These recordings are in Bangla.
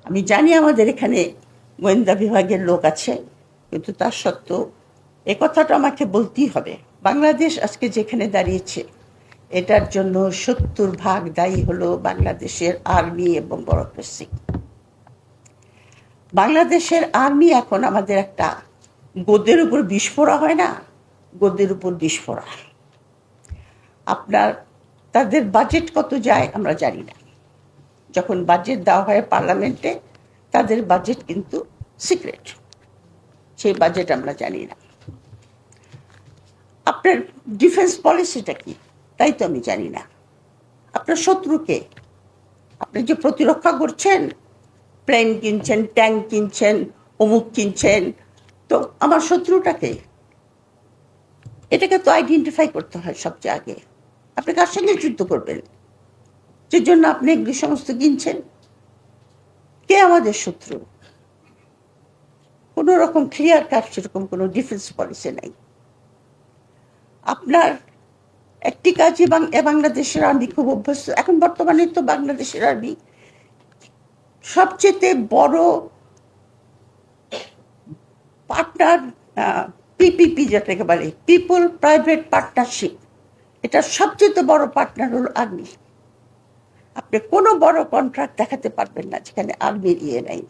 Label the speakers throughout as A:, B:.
A: আমি জানি আমাদের এখানে গোয়েন্দা বিভাগের লোক আছে, কিন্তু তা সত্ত্বেও এ কথাটা আমাকে বলতেই হবে। বাংলাদেশ আজকে যেখানে দাঁড়িয়েছে এটার জন্য 70% দায়ী হলো বাংলাদেশের আর্মি এবং ব্যুরোক্রেসি। বাংলাদেশের আর্মি এখন আমাদের একটা গদের উপর বিস্ফোরা হয় না, গদের উপর বিস্ফোরা। আপনার তাদের বাজেট কত যায় আমরা জানি না। যখন বাজেট দেওয়া হয় পার্লামেন্টে, তাদের বাজেট কিন্তু সিক্রেট, সেই বাজেট আমরা জানি না। আপনার ডিফেন্স পলিসিটা কি তাই তো আমি জানি না। আপনার শত্রুকে আপনি যে প্রতিরক্ষা করছেন, প্লেন কিনছেন, ট্যাঙ্ক কিনছেন, অমুক কিনছেন, তো আমার শত্রুটাকে এটাকে তো আইডেন্টিফাই করতে হয় সবচেয়ে আগে। আপনি কার সঙ্গে যুদ্ধ করবেন, যে জন্য আপনি এগুলি সমস্ত কিনছেন? কে আমাদের শত্রু? কোনো রকম ক্লিয়ার কাট সেরকম কোনো ডিফেন্স পলিসি নাই। আপনার একটি কাজে বাংলাদেশের আর্মি খুব অভ্যস্ত। এখন বর্তমানে তো বাংলাদেশের আর্মি সবচেয়ে বড় পার্টনার, পিপিপি যেটাকে বলে, পিপল প্রাইভেট পার্টনারশিপ, এটা সবচেয়ে বড় পার্টনার হলো আর্মি। আপনি কোনো বড় কন্ট্রাক্ট দেখাতে পারবেন না যেখানে আর্মির নাই,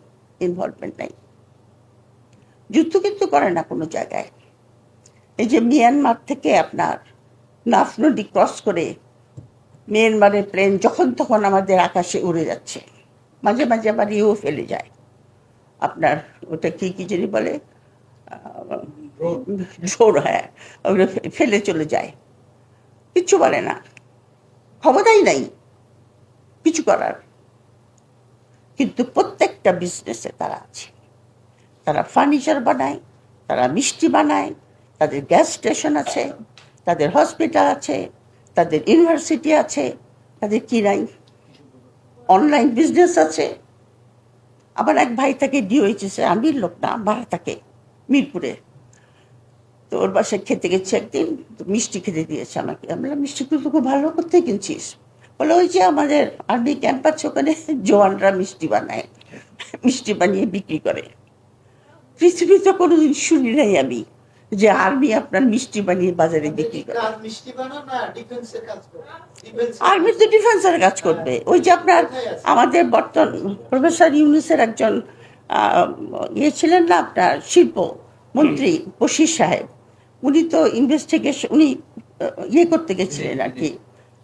A: ইনভলভমেন্ট নাই। যুদ্ধ কিন্তু করে না কোনো জায়গায়। এই যে মিয়ানমার থেকে আপনার নাফ নদী ক্রস করে মিয়ানমারের প্লেন যখন তখন আমাদের আকাশে উড়ে যাচ্ছে, মাঝে মাঝে আবার ফেলে যায়। আপনার ওটা কি কি জানি বলে, ড্রোন, হ্যাঁ, ওগুলো ফেলে চলে যায়, কিচ্ছু বলে না, ক্ষমতাই নাই কিছু করার। কিন্তু প্রত্যেকটা বিজনেসে তারা আছে। তারা ফার্নিচার বানায়, তারা মিষ্টি বানায়, তাদের গ্যাস স্টেশন আছে, তাদের হসপিটাল আছে, তাদের ইউনিভার্সিটি আছে, তাদের কি নাই, অনলাইন বিজনেস আছে। আবার এক ভাই থাকে ডিওএইচএস, আমির লোক না, ভাড়া থাকে মিরপুরে। তো ওর বাসায় খেতে গেছি একদিন, তো মিষ্টি খেতে দিয়েছে আমাকে। আমরা মিষ্টিগুলো তো খুব ভালো করতে কিনছিস? বলে ওই যে আমাদের আর্মি ক্যাম্প আছে, ওখানে জওয়ানরা মিষ্টি বানায়, মিষ্টি বানিয়ে বিক্রি করে। পৃথিবীতে কোনোদিন শুনি নাই আমি যে আর্মি আপনার মিষ্টি বানিয়ে বাজারে বিক্রি করে। আর্মি তো ডিফেন্সের কাজ করবে। ওই যে আপনার আমাদের বর্তমান প্রফেসর ইউনুসের একজন ইয়ে ছিলেন না, আপনার শিল্প মন্ত্রী বশির সাহেব, উনি তো ইনভেস্টিগেশন, উনি ইয়ে করতে গেছিলেন আর কি।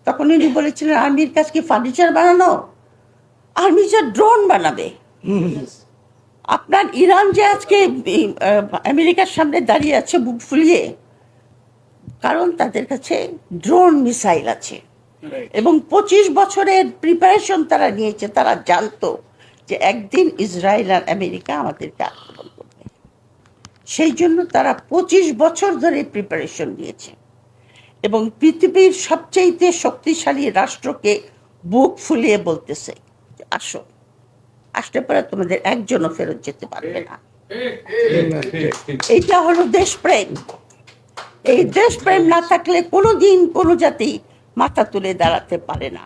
A: তখন উনি বলেছিলেন আর্মির কাজ কি ফার্নিচার বানানো? আর্মি যে ড্রোন বানাবে। আপনার ইরান যে আজকে আমেরিকার সামনে দাঁড়িয়ে আছে বুক ফুলিয়ে, কারণ তাদের কাছে ড্রোন মিসাইল আছে এবং 25 বছরের প্রিপারেশন তারা নিয়েছে। তারা জানতো যে একদিন ইসরায়েল আর আমেরিকা আমাদেরকে আক্রমণ করবে, সেই জন্য তারা 25 বছর ধরে প্রিপারেশন নিয়েছে এবং পৃথিবীর সবচেয়ে শক্তিশালী রাষ্ট্রকে বুক ফুলিয়ে বলতেছে আসো, আসতে পারে তোমাদের একজনও ফেরত যেতে পারবে না। এইটা হলো দেশপ্রেম। এই দেশপ্রেম না থাকলে কোনোদিন কোনো জাতি মাথা তুলে দাঁড়াতে পারে না।